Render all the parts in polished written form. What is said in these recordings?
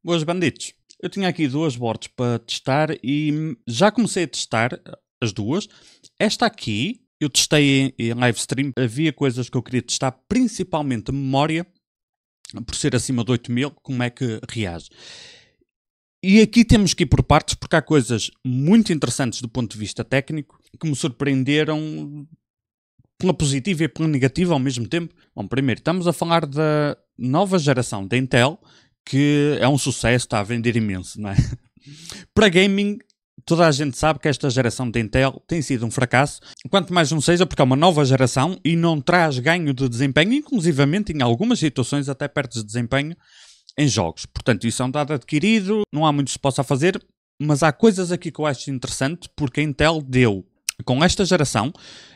Boas banditos. Eu tinha aqui duas boards para testar e já comecei a testar as duas. Esta aqui eu testei em live stream. Havia coisas que eu queria testar, principalmente a memória, por ser acima de 8000, como é que reage. E aqui temos que ir por partes porque há coisas muito interessantes do ponto de vista técnico que me surpreenderam pela positiva e pela negativa ao mesmo tempo. Bom, primeiro estamos a falar da nova geração da Intel, que é um sucesso, está a vender imenso, não é? Para gaming, toda a gente sabe que esta geração da Intel tem sido um fracasso, quanto mais não seja porque é uma nova geração e não traz ganho de desempenho, inclusivamente em algumas situações até perto de desempenho em jogos. Portanto, isso é um dado adquirido, não há muito que se possa fazer, mas há coisas aqui que eu acho interessante porque a Intel deu, com esta geração,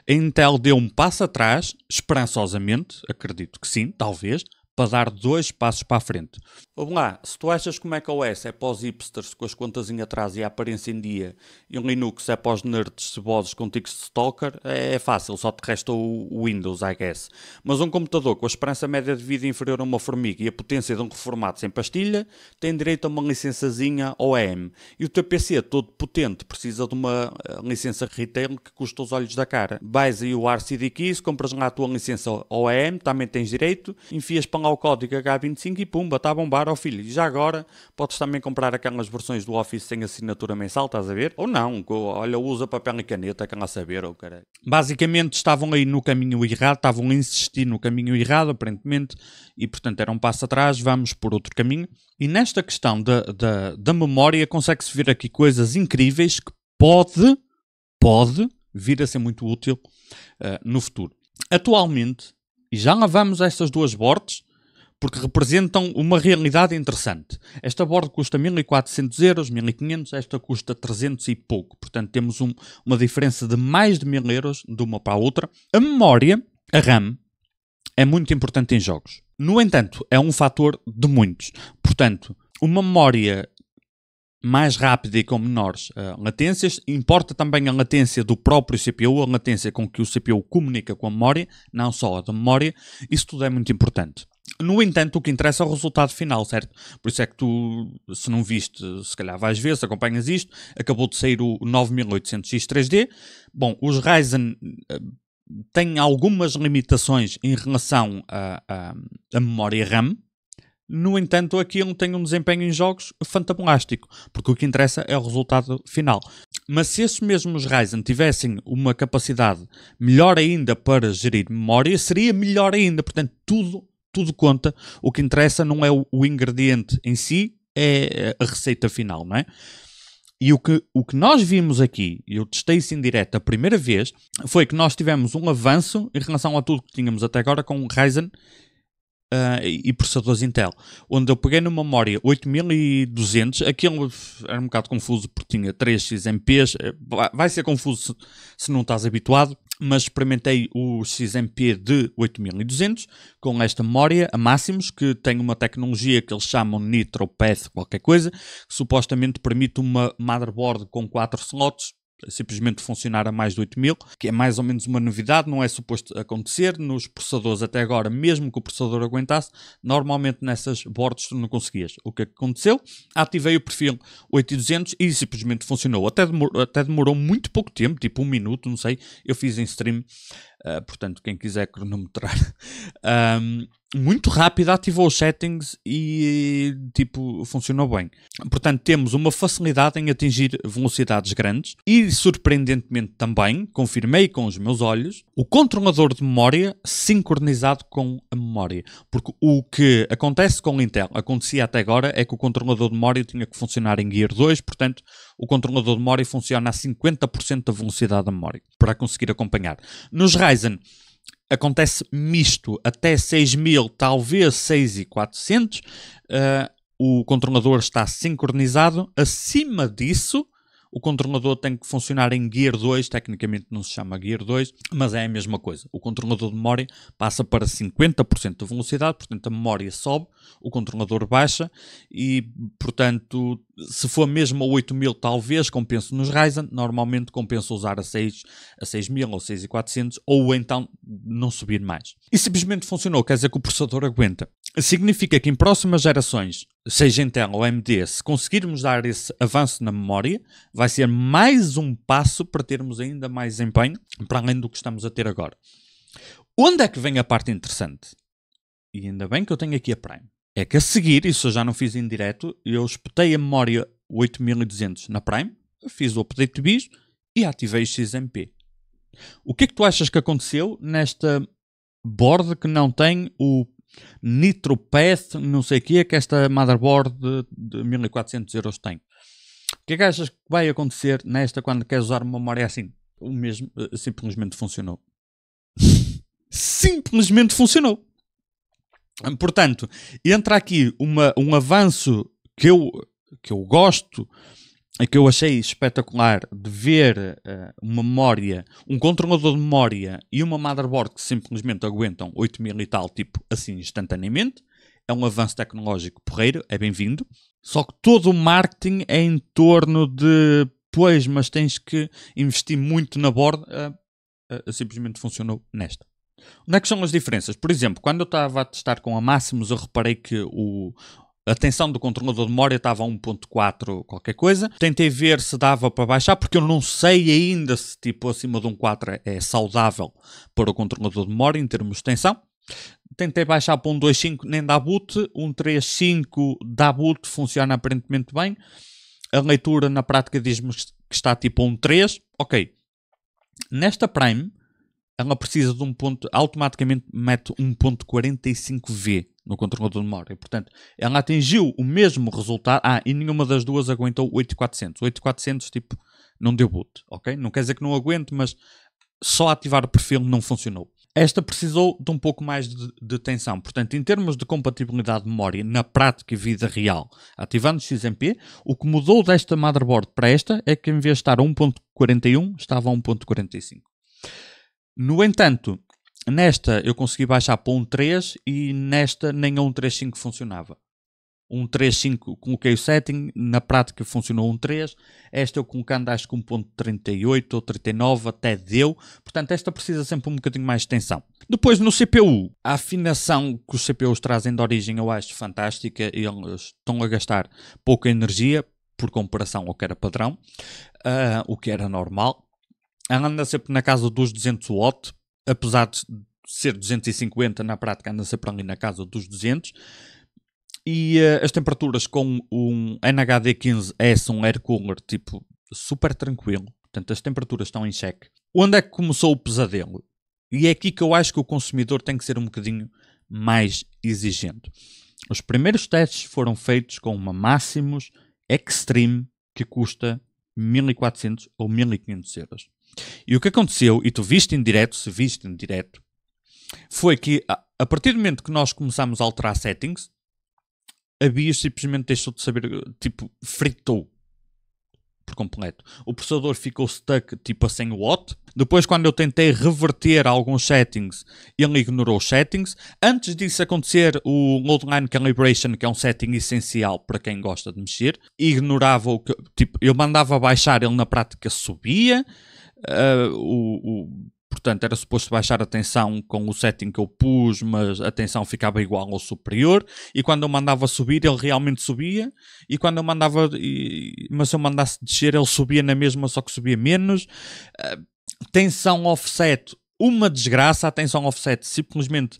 a Intel deu um passo atrás, esperançosamente, acredito que sim, talvez, para dar 2 passos para a frente. Vamos lá, se tu achas que o macOS é para os hipsters com as contas em atraso e a aparência em dia, e o Linux é para os nerds cebosos com tics de stalker, é fácil, só te resta o Windows, I guess. Mas um computador com a esperança média de vida inferior a uma formiga e a potência de um reformado sem pastilha, tem direito a uma licençazinha OEM. E o teu PC todo potente precisa de uma licença retail que custa os olhos da cara. Vais aí o RCD Keys, compras lá a tua licença OEM, também tens direito, enfias para lá o código H25 e pumba, está a bombar, ó filho. E já agora podes também comprar aquelas versões do Office sem assinatura mensal, estás a ver? Ou não, olha, usa papel e caneta, quer lá saber, ou caralho. Basicamente estavam aí no caminho errado, estavam a insistir no caminho errado, aparentemente, e portanto era um passo atrás, vamos por outro caminho. E nesta questão da memória consegue-se ver aqui coisas incríveis que pode vir a ser muito útil no futuro. Atualmente, e já lá vamos a estas duas boards, porque representam uma realidade interessante. Esta board custa 1400 euros, 1500, esta custa 300 e pouco. Portanto, temos uma diferença de mais de 1000 euros de uma para a outra. A memória, a RAM, é muito importante em jogos. No entanto, é um fator de muitos. Portanto, uma memória mais rápida e com menores latências, importa também a latência do próprio CPU, a latência com que o CPU comunica com a memória, não só a da memória. Isso tudo é muito importante. No entanto, o que interessa é o resultado final, certo? Por isso é que tu, se não viste, se calhar vais ver, se acompanhas isto, acabou de sair o 9800X 3D. Bom, os Ryzen têm algumas limitações em relação à memória RAM. No entanto, aquilo tem um desempenho em jogos fantabulástico, porque o que interessa é o resultado final. Mas se esses mesmos Ryzen tivessem uma capacidade melhor ainda para gerir memória, seria melhor ainda. Portanto, tudo conta. O que interessa não é o ingrediente em si, é a receita final, não é? E o que nós vimos aqui, e eu testei isso em direto a primeira vez, foi que nós tivemos um avanço em relação a tudo que tínhamos até agora com o Ryzen e processadores Intel, onde eu peguei numa memória 8200, aquilo era um bocado confuso porque tinha 3 XMPs, vai ser confuso se não estás habituado, mas experimentei o XMP de 8200 com esta memória a máximos, que tem uma tecnologia que eles chamam NitroPath qualquer coisa, que supostamente permite uma motherboard com 4 slots simplesmente funcionar a mais de 8000, que é mais ou menos uma novidade, não é suposto acontecer nos processadores até agora, mesmo que o processador aguentasse, normalmente nessas boards tu não conseguias. O que aconteceu? Ativei o perfil 8200 e simplesmente funcionou. Até demorou muito pouco tempo, tipo 1 minuto, não sei, eu fiz em stream, portanto quem quiser cronometrar. Muito rápido, ativou os settings e funcionou bem. Portanto, temos uma facilidade em atingir velocidades grandes e, surpreendentemente também, confirmei com os meus olhos, o controlador de memória sincronizado com a memória. Porque o que acontece com o Intel, acontecia até agora, é que o controlador de memória tinha que funcionar em Gear 2, portanto, o controlador de memória funciona a 50% da velocidade da memória, para conseguir acompanhar. Nos Ryzen, acontece misto até 6000, talvez 6400. O controlador está sincronizado. Acima disso, o controlador tem que funcionar em Gear 2, tecnicamente não se chama Gear 2, mas é a mesma coisa. O controlador de memória passa para 50% da velocidade, portanto a memória sobe, o controlador baixa e, portanto, se for mesmo a 8000 talvez compense nos Ryzen, normalmente compensa usar a 6000 ou 6400 ou então não subir mais. E simplesmente funcionou, quer dizer que o processador aguenta. significa que em próximas gerações, seja Intel ou AMD, se conseguirmos dar esse avanço na memória, vai ser mais um passo para termos ainda mais desempenho, para além do que estamos a ter agora. Onde é que vem a parte interessante? E ainda bem que eu tenho aqui a Prime. É que a seguir, isso eu já não fiz em direto, eu espetei a memória 8200 na Prime, fiz o update de BIOS e ativei o XMP. O que é que tu achas que aconteceu nesta board que não tem o NitroPath, não sei o que esta motherboard de 1400 euros tem? O que é que achas que vai acontecer nesta quando queres usar uma memória assim? O mesmo, simplesmente funcionou. Simplesmente funcionou. Portanto, entra aqui um avanço que eu gosto e que eu achei espetacular de ver uma memória, um controlador de memória e uma motherboard que simplesmente aguentam 8000 e tal, tipo assim, instantaneamente. É um avanço tecnológico porreiro, é bem-vindo. Só que todo o marketing é em torno de, pois, mas tens que investir muito na board. Simplesmente funcionou nesta. Onde é que são as diferenças? Por exemplo, quando eu estava a testar com a Maximus, eu reparei que a tensão do controlador de memória estava a 1.4 qualquer coisa. Tentei ver se dava para baixar, porque eu não sei ainda se tipo acima de 1.4 é saudável para o controlador de memória em termos de tensão. Tentei baixar para 1.2.5, nem dá boot. 1.3.5 dá boot, funciona aparentemente bem. A leitura na prática diz-me que está tipo a 1.3. Ok. Nesta Prime, ela precisa de automaticamente mete 1.45V no controlador de memória. Portanto, ela atingiu o mesmo resultado. E nenhuma das duas aguentou 8400. 8400, tipo, não deu boot, ok? Não quer dizer que não aguente, mas só ativar o perfil não funcionou. Esta precisou de um pouco mais de tensão. Portanto, em termos de compatibilidade de memória, na prática e vida real, ativando o XMP, o que mudou desta motherboard para esta é que em vez de estar a 1.41, estava a 1.45. No entanto, nesta eu consegui baixar para 1.3 e nesta nem a 1.3.5 funcionava. 1.3.5 coloquei o setting, na prática funcionou 1.3. Esta eu colocando acho que 1.38 ou 39 até deu. Portanto, esta precisa sempre um bocadinho mais de tensão. Depois no CPU, a afinação que os CPUs trazem de origem eu acho fantástica. Eles estão a gastar pouca energia por comparação ao que era padrão, o que era normal. Ela anda sempre na casa dos 200 watts, apesar de ser 250, na prática anda sempre ali na casa dos 200. E as temperaturas com um NHD15S, um air cooler, tipo, super tranquilo. Portanto, as temperaturas estão em xeque. Onde é que começou o pesadelo? E é aqui que eu acho que o consumidor tem que ser um bocadinho mais exigente. Os primeiros testes foram feitos com uma Maximus Extreme que custa 1400 ou 1500 euros. E o que aconteceu, e tu viste em direto, se viste em direto, foi que a partir do momento que nós começámos a alterar settings, a BIOS simplesmente deixou de saber, tipo, fritou por completo. O processador ficou stuck tipo a 100 watt. Depois, quando eu tentei reverter alguns settings, ele ignorou os settings. Antes disso acontecer, o Load Line Calibration, que é um setting essencial para quem gosta de mexer, ignorava o que, tipo, eu mandava baixar, ele na prática subia. Portanto, era suposto baixar a tensão com o setting que eu pus, mas a tensão ficava igual ou superior. E quando eu mandava subir, ele realmente subia. E quando eu mandava... mas se eu mandasse descer, ele subia na mesma, só que subia menos. Tensão offset, uma desgraça. A tensão offset, simplesmente...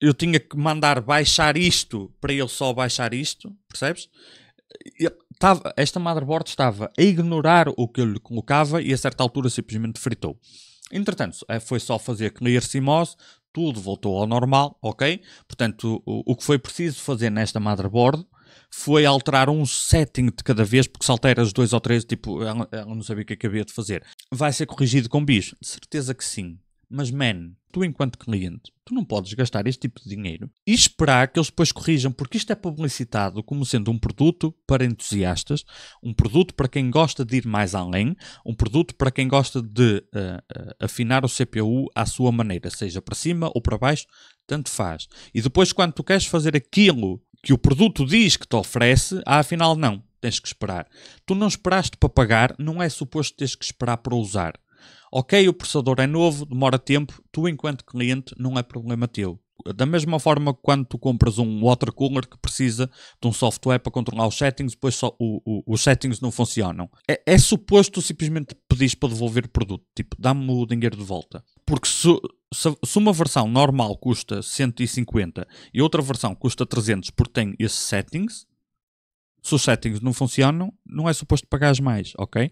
eu tinha que mandar baixar isto para ele só baixar isto. Percebes? Esta motherboard estava a ignorar o que eu lhe colocava e a certa altura simplesmente fritou. Entretanto, foi só fazer clear CMOS, tudo voltou ao normal, ok? Portanto, o que foi preciso fazer nesta motherboard foi alterar um setting de cada vez, porque se alteras 2 ou 3, tipo, ela não sabia o que acabia de fazer. Vai ser corrigido com BIOS? De certeza que sim. Mas, tu enquanto cliente, tu não podes gastar este tipo de dinheiro e esperar que eles depois corrijam, porque isto é publicitado como sendo um produto para entusiastas, um produto para quem gosta de ir mais além, um produto para quem gosta de afinar o CPU à sua maneira, seja para cima ou para baixo, tanto faz. E depois, quando tu queres fazer aquilo que o produto diz que te oferece, afinal não, tens que esperar. Tu não esperaste para pagar, não é suposto teres que esperar para usar. Ok, o processador é novo, demora tempo, tu enquanto cliente não é problema teu. Da mesma forma que quando tu compras um water cooler que precisa de um software para controlar os settings, depois só os settings não funcionam. É suposto simplesmente pedires para devolver o produto. Tipo, dá-me o dinheiro de volta. Porque se uma versão normal custa 150 e outra versão custa 300 porque tem esses settings, se os settings não funcionam, não é suposto pagares mais, ok?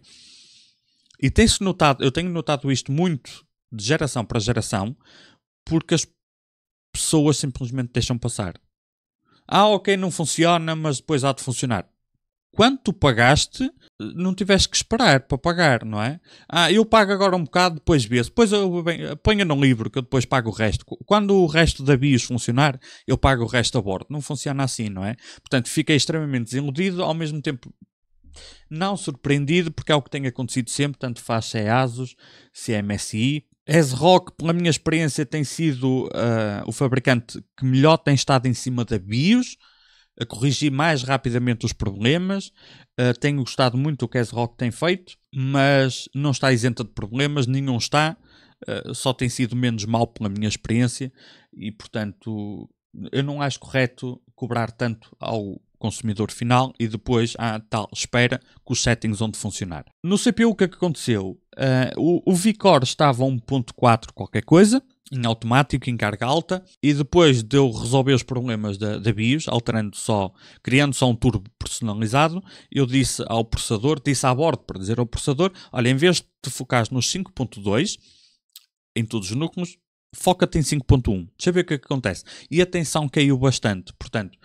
E tem-se notado, eu tenho notado isto muito de geração para geração, porque as pessoas simplesmente deixam passar. Ok, não funciona, mas depois há de funcionar. Quando tu pagaste, não tiveste que esperar para pagar, não é? Eu pago agora um bocado, depois vê-se. Depois ponha no livro que eu depois pago o resto. Quando o resto da BIOS funcionar, eu pago o resto a bordo. Não funciona assim, não é? Portanto, fiquei extremamente desiludido, ao mesmo tempo não surpreendido, porque é o que tem acontecido sempre, tanto faz se é ASUS, se é MSI. ASRock, pela minha experiência, tem sido o fabricante que melhor tem estado em cima da BIOS, a corrigir mais rapidamente os problemas. Tenho gostado muito do que a ASRock tem feito, mas não está isenta de problemas, nenhum está, só tem sido menos mau pela minha experiência e, portanto, eu não acho correto cobrar tanto ao consumidor final e depois espera que os settings vão de funcionar. No CPU o que é que aconteceu? O VCore estava a 1.4 qualquer coisa, em automático, em carga alta, e depois de eu resolver os problemas da BIOS, criando só um turbo personalizado, eu disse ao processador, disse à bordo para dizer ao processador, olha, em vez de te focares nos 5.2, em todos os núcleos, foca-te em 5.1. Deixa eu ver o que acontece. E a tensão caiu bastante, portanto,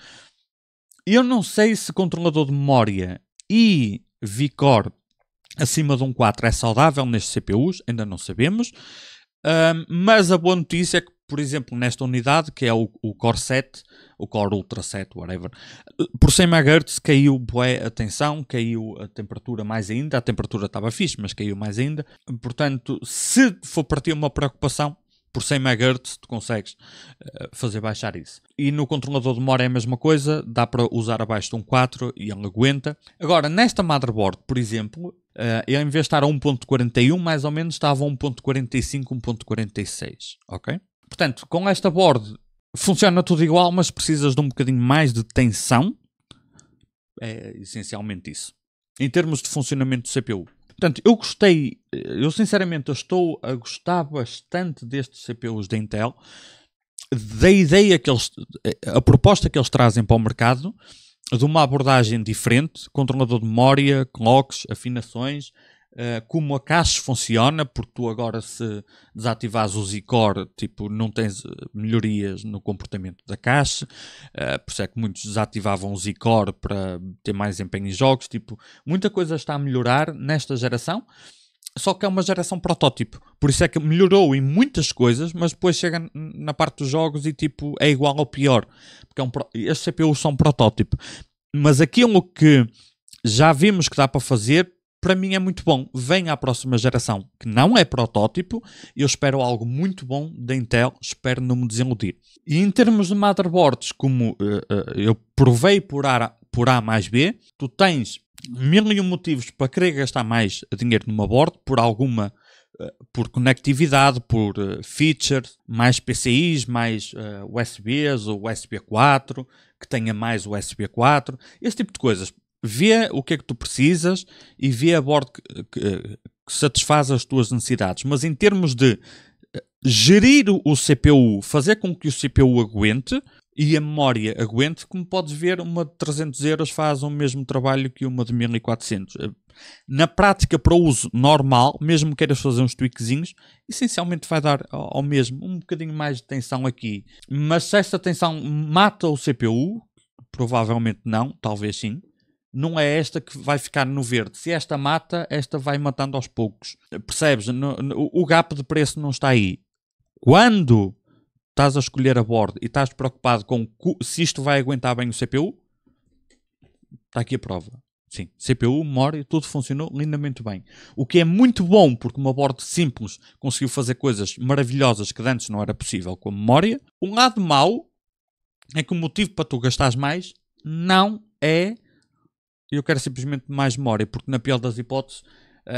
eu não sei se controlador de memória e VCore acima de um 4 é saudável nestes CPUs, ainda não sabemos. Mas a boa notícia é que, por exemplo, nesta unidade, que é o Core 7, o Core Ultra 7, whatever, por 100 MHz caiu a tensão, caiu a temperatura mais ainda. A temperatura estava fixe, mas caiu mais ainda. Portanto, se for para ti uma preocupação, por 100 MHz tu consegues fazer baixar isso. E no controlador de memória é a mesma coisa, dá para usar abaixo de um 4 e ele aguenta. Agora, nesta motherboard, por exemplo, ele em vez de estar a 1.41, mais ou menos estava a 1.45, 1.46, ok? Portanto, com esta board funciona tudo igual, mas precisas de um bocadinho mais de tensão. É essencialmente isso. Em termos de funcionamento do CPU. Portanto, eu sinceramente estou a gostar bastante destes CPUs da Intel, da ideia a proposta que eles trazem para o mercado, de uma abordagem diferente, controlador de memória, clocks, afinações, como a cache funciona, porque tu agora se desativares o Z-Core, tipo, não tens melhorias no comportamento da cache, por isso é que muitos desativavam o Z-Core para ter mais empenho em jogos, tipo, muita coisa está a melhorar nesta geração, só que é uma geração protótipo, por isso é que melhorou em muitas coisas, mas depois chega na parte dos jogos e tipo, é igual ou pior, porque estes CPUs são protótipo, mas aquilo que já vimos que dá para fazer, para mim é muito bom. Vem à próxima geração, que não é protótipo. Eu espero algo muito bom da Intel. Espero não me desiludir. E em termos de motherboards, como eu provei por A mais B, tu tens 1001 motivos para querer gastar mais dinheiro numa board, por conectividade, por features, mais PCIs, mais USBs ou USB 4, que tenha mais USB 4, esse tipo de coisas. Vê o que é que tu precisas e vê a board que satisfaz as tuas necessidades. Mas em termos de gerir o CPU, fazer com que o CPU aguente e a memória aguente, como podes ver, uma de 300 euros faz o mesmo trabalho que uma de 1400. Na prática, para uso normal, mesmo que queiras fazer uns tweakzinhos, essencialmente vai dar ao mesmo, um bocadinho mais de tensão aqui. Mas se esta tensão mata o CPU, provavelmente não, talvez sim. Não é esta que vai ficar no verde. Se esta mata, esta vai matando aos poucos. Percebes? O gap de preço não está aí. Quando estás a escolher a board e estás preocupado com se isto vai aguentar bem o CPU, está aqui a prova. Sim, CPU, memória, tudo funcionou lindamente bem. O que é muito bom, porque uma board simples conseguiu fazer coisas maravilhosas que antes não era possível com a memória. Um lado mau é que o motivo para tu gastares mais não é eu quero simplesmente mais memória, porque na pior das hipóteses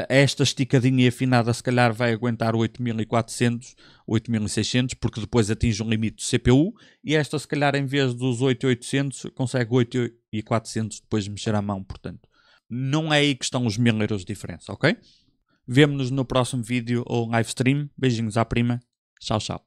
esta esticadinha e afinada se calhar vai aguentar 8400, 8600, porque depois atinge um limite do CPU, e esta se calhar em vez dos 8800 consegue 8400 depois de mexer à mão, portanto. Não é aí que estão os 1000 euros de diferença, ok? Vemo-nos no próximo vídeo ou live stream. Beijinhos à prima. Tchau, tchau.